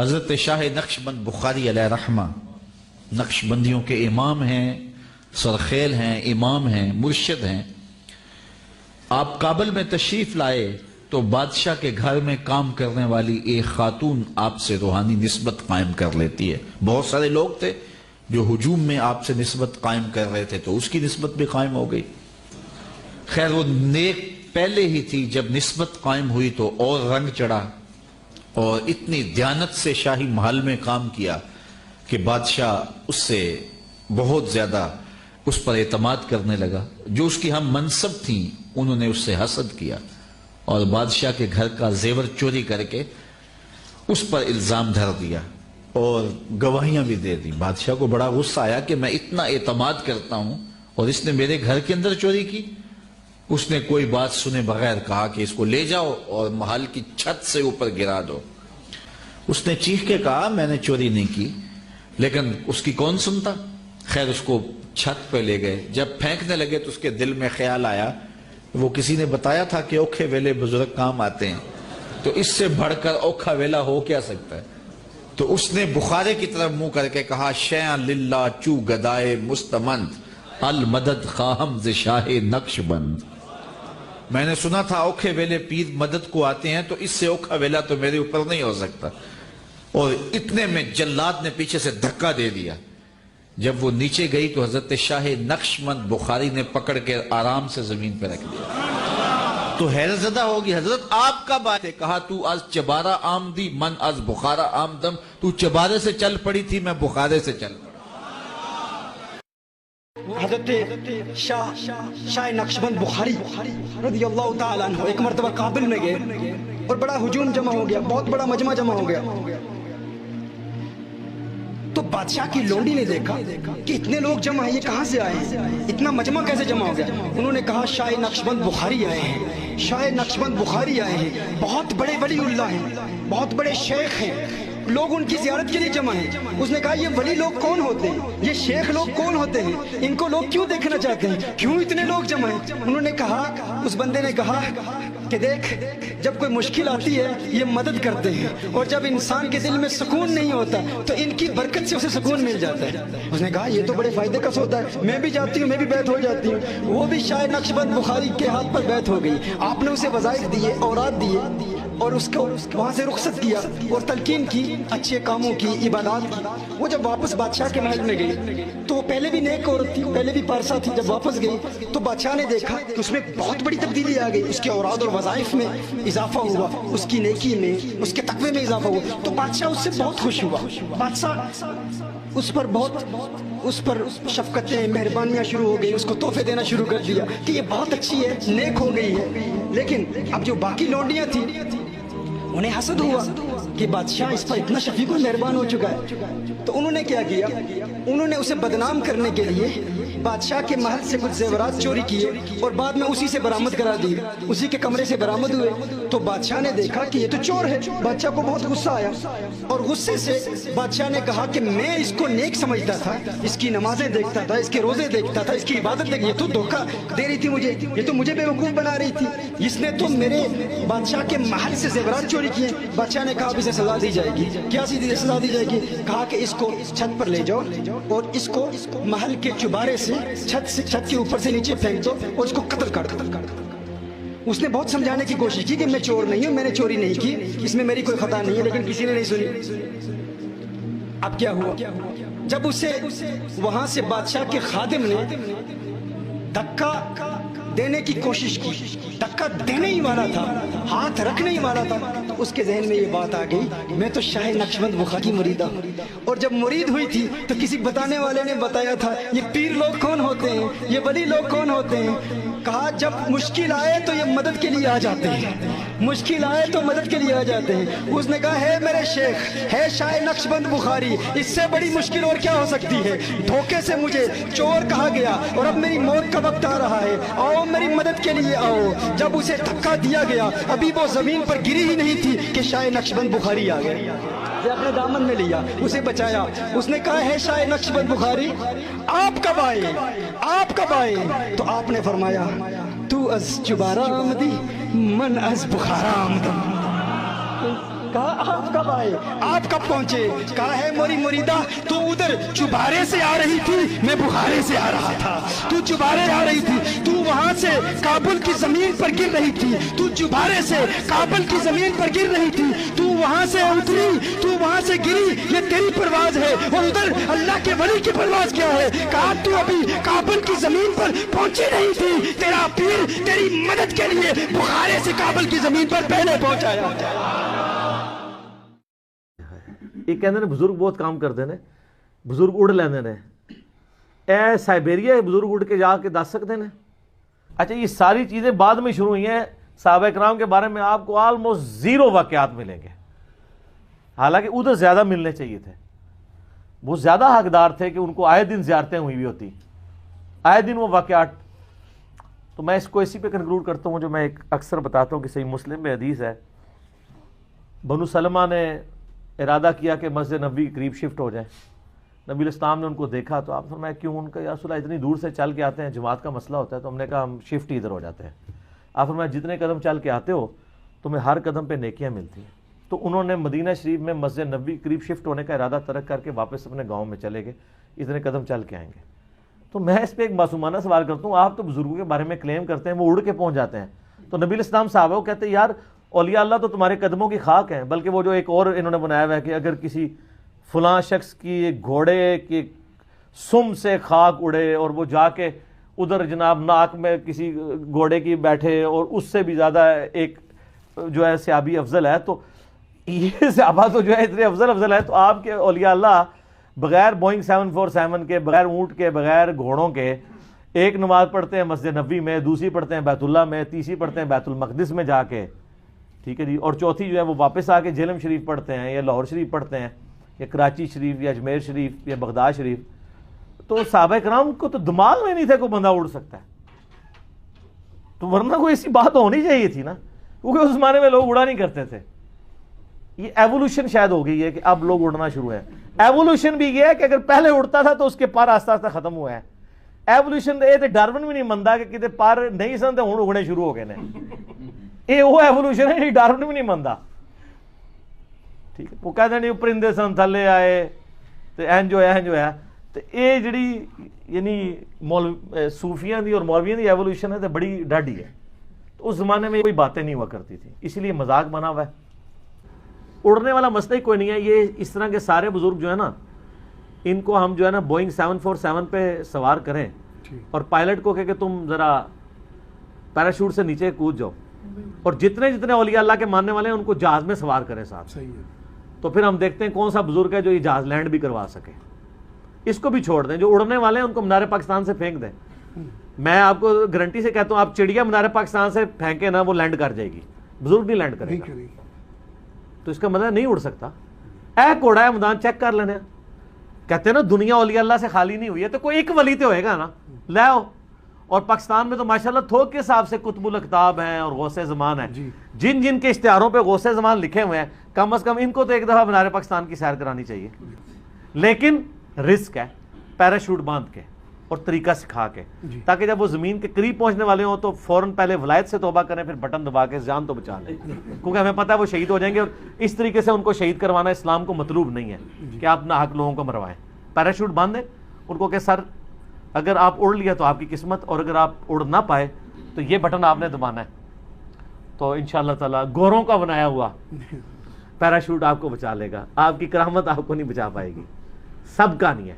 حضرت شاہ نقشبند بخاری علیہ رحمہ نقشبندیوں کے امام ہیں، سرخیل ہیں، امام ہیں، مرشد ہیں۔ آپ کابل میں تشریف لائے تو بادشاہ کے گھر میں کام کرنے والی ایک خاتون آپ سے روحانی نسبت قائم کر لیتی ہے۔ بہت سارے لوگ تھے جو ہجوم میں آپ سے نسبت قائم کر رہے تھے تو اس کی نسبت بھی قائم ہو گئی۔ خیر وہ نیک پہلے ہی تھی، جب نسبت قائم ہوئی تو اور رنگ چڑھا اور اتنی دیانت سے شاہی محل میں کام کیا کہ بادشاہ اس سے بہت زیادہ اس پر اعتماد کرنے لگا۔ جو اس کی ہم منصب تھیں انہوں نے اس سے حسد کیا اور بادشاہ کے گھر کا زیور چوری کر کے اس پر الزام دھر دیا اور گواہیاں بھی دے دی۔ بادشاہ کو بڑا غصہ آیا کہ میں اتنا اعتماد کرتا ہوں اور اس نے میرے گھر کے اندر چوری کی۔ اس نے کوئی بات سنے بغیر کہا کہ اس کو لے جاؤ اور محل کی چھت سے اوپر گرا دو۔ اس نے چیخ کے کہا میں نے چوری نہیں کی، لیکن اس کی کون سنتا؟ خیر اس کو چھت پہ لے گئے۔ جب پھینکنے لگے تو اس کے دل میں خیال آیا، وہ کسی نے بتایا تھا کہ اوکھے ویلے بزرگ کام آتے ہیں، تو اس سے بڑھ کر اوکھا ویلا ہو کیا سکتا ہے؟ تو اس نے بخارے کی طرف منہ کر کے کہا شیعہ للہ چو گدائے مستمند المدد خواہم ز شاہ نقشبند۔ میں نے سنا تھا اوکھے ویلے پیر مدد کو آتے ہیں، تو اس سے اوکھا ویلا تو میرے اوپر نہیں ہو سکتا۔ اور اتنے میں جلاد نے پیچھے سے دھکا دے دیا۔ جب وہ نیچے گئی تو حضرت شاہ نقشبند بخاری نے پکڑ کے آرام سے زمین پہ رکھ دیا۔ تو حیرت زدہ ہوگی، حضرت آپ کب آئے؟ کہا تو از چبارہ آمدی من از بخارا آمدم، تو چبارے سے چل پڑی تھی، میں بخارے سے چل پڑا۔ حضرت شاہ نقشبند بخاری رضی اللہ تعالیٰ عنہ ایک مرتبہ کابل میں گئے اور بڑا ہجوم جمع ہو گیا، بہت بڑا مجمع جمع ہو گیا۔ تو بادشاہ کی لونڈی نے دیکھا کہ اتنے لوگ جمع ہیں، یہ کہاں سے آئے ہیں، اتنا مجمع کیسے جمع ہو گیا؟ انہوں نے کہا شاہ نقشبند بخاری آئے ہیں، شاہ نقشبند بخاری آئے ہیں، بہت بڑے ولی اللہ ہیں، بہت بڑے شیخ ہیں، لوگ ان کی زیارت کے لیے جمع ہیں۔ اس نے کہا یہ ولی لوگ کون ہوتے ہیں، یہ شیخ لوگ کون ہوتے ہیں، ان کو لوگ کیوں دیکھنا چاہتے ہیں، کیوں اتنے لوگ جمع ہیں؟ انہوں نے کہا، اس بندے نے کہا کہ دیکھ جب کوئی مشکل آتی ہے یہ مدد کرتے ہیں، اور جب انسان کے دل میں سکون نہیں ہوتا تو ان کی برکت سے اسے سکون مل جاتا ہے۔ اس نے کہا یہ تو بڑے فائدے کا سودا ہے، میں بھی جاتی ہوں، میں بھی بیعت ہو جاتی ہوں۔ وہ بھی شاہ نقشبند بخاری کے ہاتھ پر بیعت ہو گئی۔ آپ نے اسے وظائف دیے، اوراد دیے، اور اس کو وہاں سے رخصت کیا اور تلقین کی، اچھے کاموں کی، عبادات کی۔ وہ جب واپس بادشاہ کے محل میں گئی تو وہ پہلے بھی نیک عورت تھی، پہلے بھی پارسا تھی۔ جب واپس گئی تو بادشاہ نے دیکھا کہ اس میں بہت بڑی تبدیلی آ گئی، اس کے اوراد اور وظائف میں اضافہ ہوا، اس کی نیکی میں، اس کے تقوی میں اضافہ ہوا۔ تو بادشاہ اس سے بہت خوش ہوا۔ بادشاہ اس پر شفقتیں، مہربانیاں شروع ہو گئی، اس کو تحفے دینا شروع کر دیا کہ یہ بہت اچھی ہے، نیک ہو گئی ہے۔ لیکن اب جو باقی لونڈیاں تھیں انہیں حسد ہوا کہ بادشاہ اس پر اتنا شفیق و مہربان ہو چکا ہے۔ تو انہوں نے کیا کیا؟ انہوں نے اسے بدنام کرنے کے لیے بادشاہ کے محل سے کچھ زیورات چوری کیے اور بعد میں اسی سے برآمد کرا دی، اسی کے کمرے سے برآمد ہوئے۔ تو بادشاہ نے دیکھا کہ یہ تو چور ہے، بادشاہ کو بہت غصہ آیا اور غصے سے بادشاہ نے کہا کہ میں اس کو نیک سمجھتا تھا، اس کی نمازیں دیکھتا تھا، اس کے روزے دیکھتا تھا، اس کی عبادت دیکھتا، یہ تو دھوکہ دے رہی تھی مجھے، یہ تو مجھے بیوقوف بنا رہی تھی، اس نے تو میرے بادشاہ کے محل سے زیورات چوری کیے۔ بادشاہ نے کہا اب اسے سزا دی جائے گی۔ کیا سزا دی جائے گی؟ کہا کہ اس کو چھت پر لے جاؤ اور اس کو محل کے چبارے سے چھت کے اوپر سے نیچے پھینک دو اور اس کو قتل کر دو۔ اس نے بہت سمجھانے کی کوشش کی کہ میں چور نہیں ہوں، میں نے چوری نہیں کی، اس میں میری کوئی خطا نہیں ہے، لیکن کسی نے نہیں سنی۔ اب کیا ہوا؟ جب اسے وہاں سے بادشاہ کے خادم نے دھکا دینے کی کوشش کی، دھکا دینے ہی والا تھا، ہاتھ رکھنے ہی والا تھا، تو اس کے ذہن میں یہ بات آ گئی میں تو شاہ نقشبند بخاری کی مریدہ ہوں۔ اور جب مرید ہوئی تھی تو کسی بتانے والے نے بتایا تھا یہ پیر لوگ کون ہوتے ہیں، یہ ولی لوگ کون ہوتے ہیں۔ کہا جب مشکل آئے تو یہ مدد کے لیے آ جاتے ہیں، مشکل آئے تو مدد کے لیے آ جاتے ہیں۔ اس نے کہا ہے میرے شیخ، ہے شاہ نقشبند بخاری، اس سے بڑی مشکل اور کیا ہو سکتی ہے؟ دھوکے سے مجھے چور کہا گیا اور اب میری موت کا وقت آ رہا ہے، آؤ میری مدد کے لیے آؤ۔ جب اسے دھکا دیا گیا ابھی وہ زمین پر گری ہی نہیں تھی کہ شاہ نقشبند بخاری آ گئے، یہ اپنے دامن میں لیا، اسے بچایا۔ اس نے کہا ہے شاہ نقشبند بخاری آپ کب آئے، آپ کب آئے؟ تو آپ نے فرمایا تو از چبارہ آمدی من از بخارا آمدم۔ کہا آپ کب آئے, آپ کب پہنچے؟ کہا ہے موری مریدہ تو ادھر چبارے سے آ رہی تھی, میں بخارے سے آ رہا تھا. تو چبارے آ رہی تھی, تو وہاں سے کابل کی زمین پر گر رہی تھی, تو چبارے سے کابل کی زمین پر گر رہی تھی, تو وہاں سے اتری, تو وہاں سے گری, یہ تیری پرواز ہے, اور ادھر اللہ کے ولی کی پرواز کیا ہے؟ کہا تو ابھی کابل کی زمین پر پہنچی نہیں تھی, تیرا پیر تیری مدد کے لیے بخارے سے کابل کی زمین پر پہلے پہنچایا. یہ کہندے نے بزرگ بہت کام کرتے ہیں, بزرگ اڑ لیندے نے. اے سائبیریا بزرگ اڑ کے جا کے دس سکتے ہیں؟ اچھا یہ ساری چیزیں بعد میں شروع ہوئی ہیں. صحابہ کرام کے بارے میں آپ کو آلموسٹ زیرو واقعات ملیں گے, حالانکہ ادھر زیادہ ملنے چاہیے تھے. وہ زیادہ حقدار تھے کہ ان کو آئے دن زیارتیں ہوئی بھی ہوتی, آئے دن وہ واقعات. تو میں اس کو اسی پہ کنکلوڈ کرتا ہوں جو میں ایک اکثر بتاتا ہوں کہ صحیح مسلم میں حدیث ہے. بنو سلمہ نے ارادہ کیا کہ مسجد نبوی کے قریب شفٹ ہو جائیں. نبی الاسلام نے ان کو دیکھا تو آپ فرمایا کیوں؟ ان کا یا رسول اللہ اتنی دور سے چل کے آتے ہیں, جماعت کا مسئلہ ہوتا ہے. تو ہم نے کہا ہم شفٹ ہی ادھر ہو جاتے ہیں. آپ فرمایا جتنے قدم چل کے آتے ہو تمہیں ہر قدم پہ نیکیاں ملتی ہیں. تو انہوں نے مدینہ شریف میں مسجد نبوی کے قریب شفٹ ہونے کا ارادہ ترک کر کے واپس اپنے گاؤں میں چلے گئے, اتنے قدم چل کے آئیں گے. تو میں اس پہ ایک معصومانہ سوال کرتا ہوں, آپ تو بزرگوں کے بارے میں کلیم کرتے ہیں وہ اڑ کے پہنچ جاتے ہیں, تو نبی الاسلام صحابہ کو کہتے ہیں یار اولیاء اللہ تو تمہارے قدموں کی خاک ہیں. بلکہ وہ جو ایک اور انہوں نے بنایا ہوا ہے کہ اگر کسی فلاں شخص کی گھوڑے کی سم سے خاک اڑے اور وہ جا کے ادھر جناب ناک میں کسی گھوڑے کی بیٹھے اور اس سے بھی زیادہ ایک جو ہے صحابی افضل ہے, تو یہ صحابہ تو جو ہے اتنے افضل ہے, تو آپ کے اولیاء اللہ بغیر بوئنگ 747 کے, بغیر اونٹ کے, بغیر گھوڑوں کے ایک نماز پڑھتے ہیں مسجد نبوی میں, دوسری پڑھتے ہیں بیت اللہ میں, تیسری پڑھتے ہیں بیت المقدس میں جا کے, ٹھیک ہے جی, اور چوتھی جو ہے وہ واپس آ کے جہلم شریف پڑھتے ہیں یا لاہور شریف پڑھتے ہیں یا کراچی شریف یا اجمیر شریف یا بغداد شریف. تو صحابہ کرام کو تو دماغ میں نہیں تھا کوئی بندہ اڑ سکتا ہے, تو ورنہ کوئی ایسی بات ہونی چاہیے تھی نا, کیونکہ اس زمانے میں لوگ اڑا نہیں کرتے تھے. یہ ایوولوشن شاید ہو گئی ہے کہ اب لوگ اڑنا شروع ہے. ایوولوشن بھی یہ ہے کہ اگر پہلے اڑتا تھا تو اس کے پر آہستہ آہستہ ختم ہوا ہے. ایوولوشن یہ تو ڈارون بھی نہیں منتا کہ کتے پر نہیں سن تو ہوں اگنے شروع ہو گئے نے, یہ وہ ایوولوشن ہے ڈارون بھی نہیں منتا. ٹھیک ہے, وہ کہتے ہیں پرندے سن تھلے آئے تو اینج ہویا. تو یہ جڑی یعنی صوفیاں دی اور مولویاں دی ایوولوشن ہے تو بڑی ڈاڈی ہے. تو اس زمانے میں کوئی باتیں نہیں ہوا کرتی تھی, اسی لیے مذاق بنا ہوا ہے. اڑنے والا مسئلہ ہی کوئی نہیں ہے. یہ اس طرح کے سارے بزرگ جو ہے نا, ان کو ہم جو ہے نا بوئنگ 747 پہ سوار کریں اور پائلٹ کو کہ تم ذرا پیراشوٹ سے نیچے کود جاؤ, اور جتنے اولیاء اللہ کے ماننے والے ہیں ان کو جہاز میں سوار کریں صاحب, تو پھر ہم دیکھتے ہیں کون سا بزرگ ہے جو یہ جہاز لینڈ بھی کروا سکے. اس کو بھی چھوڑ دیں, جو اڑنے والے ہیں ان کو مینار پاکستان سے پھینک دیں. میں آپ کو گارنٹی سے کہتا ہوں آپ چڑیا مینار پاکستان سے پھینکے نا وہ لینڈ کر جائے گی, بزرگ نہیں لینڈ کرے گا. تو اس کا مطلب نہیں اڑ سکتا. اے کوڑا ہے میدان چیک کر لینے. کہتے ہیں نا دنیا اولیاء اللہ سے خالی نہیں ہوئی ہے, تو کوئی ایک ولی تو ہوئے گا نا, لے آؤ. اور پاکستان میں تو ماشاءاللہ تھوک کے حساب سے قطب الاقطاب ہیں اور غوث زمان ہیں. جن کے اشتہاروں پہ غوث زمان لکھے ہوئے ہیں, کم از کم ان کو تو ایک دفعہ مینار پاکستان کی سیر کرانی چاہیے. لیکن رسک ہے, پیراشوٹ باندھ کے اور طریقہ سکھا کے, تاکہ جب وہ زمین کے قریب پہنچنے والے ہوں تو فوراً پہلے ولایت سے توبہ کریں, پھر بٹن دبا کے جان تو بچا لیں, کیونکہ ہمیں پتہ ہے وہ شہید ہو جائیں گے. اور اس طریقے سے ان کو شہید کروانا اسلام کو مطلوب نہیں ہے کہ آپ ناحق لوگوں کو مروائیں. پیراشوٹ باندھیں ان کو کہ سر اگر آپ اڑ لیا تو آپ کی قسمت, اور اگر آپ اڑ نہ پائے تو یہ بٹن آپ نے دبانا ہے. تو انشاءاللہ تعالیٰ گوروں کا بنایا ہوا پیراشوٹ آپ کو بچا لے گا, آپ کی کرامت آپ کو نہیں بچا پائے گی, سب کا نہیں ہے.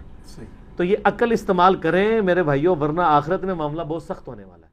تو یہ عقل استعمال کریں میرے بھائیوں, ورنہ آخرت میں معاملہ بہت سخت ہونے والا ہے.